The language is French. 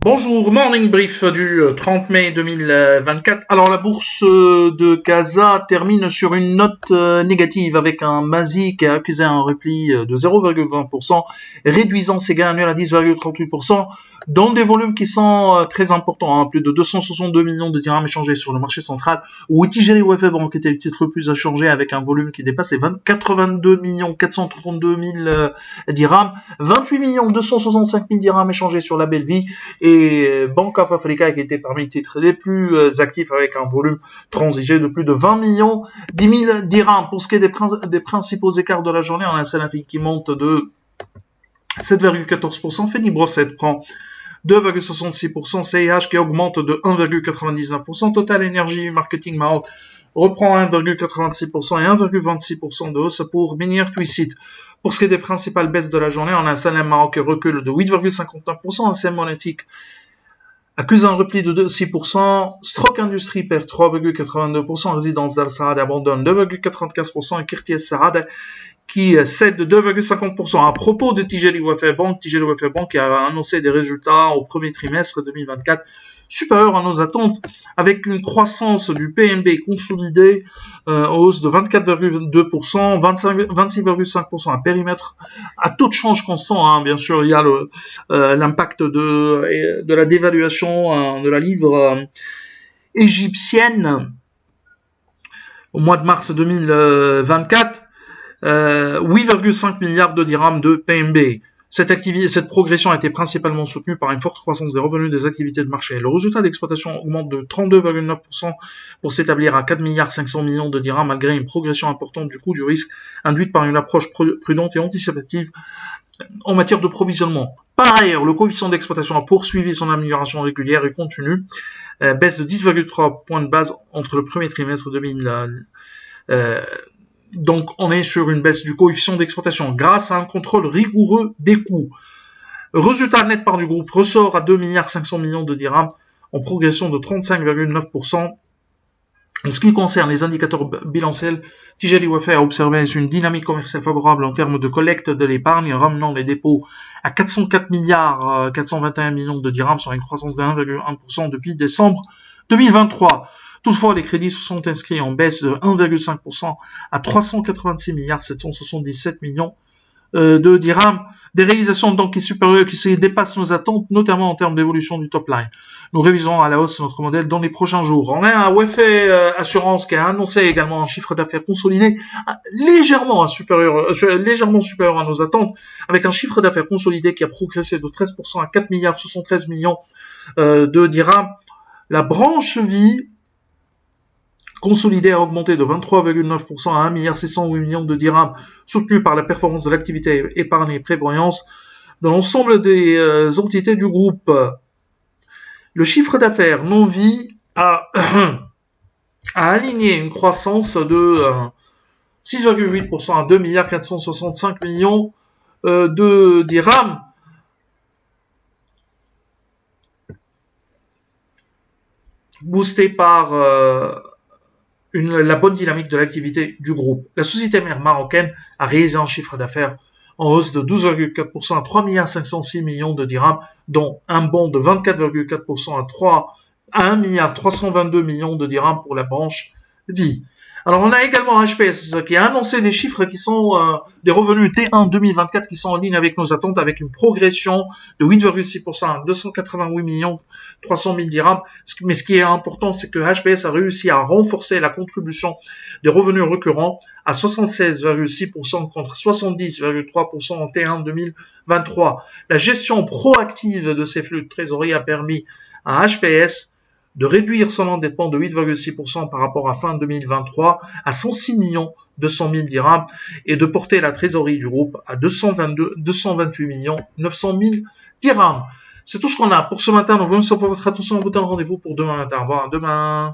Bonjour, morning brief du 30 mai 2024. Alors la bourse de Casa termine sur une note négative avec un Masi qui a accusé un repli de 0,20%, réduisant ses gains annuels à 10,38%, dans des volumes qui sont très importants, plus de 262 millions de dirhams échangés sur le marché central, où Tijari Wafa Bank était le titre le plus échangé avec un volume qui dépasse les 82 432 000 dirhams, 28 265 000 dirhams échangés sur la belle vie, et Bank of Africa qui était parmi les titres les plus actifs avec un volume transigé de plus de 10 000 dirhams. Pour ce qui est des principaux écarts de la journée, on a un Salafi qui monte de 7,14%, Feni Brossette prend 2,66%, CIH qui augmente de 1,99%, Total Energy Marketing Maroc reprend 1,86% et 1,26% de hausse pour Minière Twisted. Pour ce qui est des principales baisses de la journée, on a un Salem Maroc qui recule de 8,59%, un CM Monétique accuse un repli de 6%, Stroke Industrie perd 3,82%, Résidence d'Al Sarad abandonne 2,95% et Kirties Sarad qui cède de 2,50%. À propos de Tijari Wafa Bank qui a annoncé des résultats au premier trimestre 2024 supérieurs à nos attentes, avec une croissance du PNB consolidé en hausse de 24,2%, 26,5% à périmètre, à taux de change constant. Bien sûr, il y a l'impact de la dévaluation de la livre égyptienne au mois de mars 2024. 8,5 milliards de dirhams de PNB. Cette progression a été principalement soutenue par une forte croissance des revenus des activités de marché. Le résultat d'exploitation augmente de 32,9% pour s'établir à 4 milliards 500 millions de dirhams malgré une progression importante du coût du risque induite par une approche prudente et anticipative en matière de provisionnement. Par ailleurs, le coefficient d'exploitation a poursuivi son amélioration régulière et continue, baisse de 10,3 points de base entre le premier trimestre 2000. Donc, on est sur une baisse du coefficient d'exploitation grâce à un contrôle rigoureux des coûts. Résultat net part du groupe ressort à 2 milliards 500 millions de dirhams en progression de 35,9%. En ce qui concerne les indicateurs bilanciels, Tijari Wafa a observé une dynamique commerciale favorable en termes de collecte de l'épargne, ramenant les dépôts à 404 milliards 421 millions de dirhams, sur une croissance de 1,1% depuis décembre 2023. Toutefois, les crédits se sont inscrits en baisse de 1,5% à 386 milliards 777 millions de dirhams. Des réalisations donc qui dépassent nos attentes, notamment en termes d'évolution du top line. Nous révisons à la hausse notre modèle dans les prochains jours. On a un Wafa Assurance qui a annoncé également un chiffre d'affaires consolidé légèrement supérieur à nos attentes, avec un chiffre d'affaires consolidé qui a progressé de 13% à 4 milliards 73 millions de dirhams. La branche vie consolidé a augmenté de 23,9% à 1 608 millions de dirhams, soutenu par la performance de l'activité épargne et prévoyance de l'ensemble des entités du groupe. Le chiffre d'affaires non-vie a aligné une croissance de 6,8% à 2 465 millions de dirhams. Boosté par la bonne dynamique de l'activité du groupe. La société mère marocaine a réalisé un chiffre d'affaires en hausse de 12,4% à 3 506 millions de dirhams, dont un bond de 24,4% à 1 322 millions de dirhams pour la branche vie. Alors, on a également HPS qui a annoncé des chiffres qui sont des revenus T1 2024 qui sont en ligne avec nos attentes, avec une progression de 8,6% à 288 300 000 dirhams. Mais ce qui est important, c'est que HPS a réussi à renforcer la contribution des revenus récurrents à 76,6% contre 70,3% en T1 2023. La gestion proactive de ces flux de trésorerie a permis à HPS de réduire son endettement de 8,6% par rapport à fin 2023 à 106 200 000 dirhams et de porter la trésorerie du groupe à 228 900 000 dirhams. C'est tout ce qu'on a pour ce matin. Nous vous remercions pour votre attention. On vous donne rendez-vous pour demain matin. Au revoir, demain.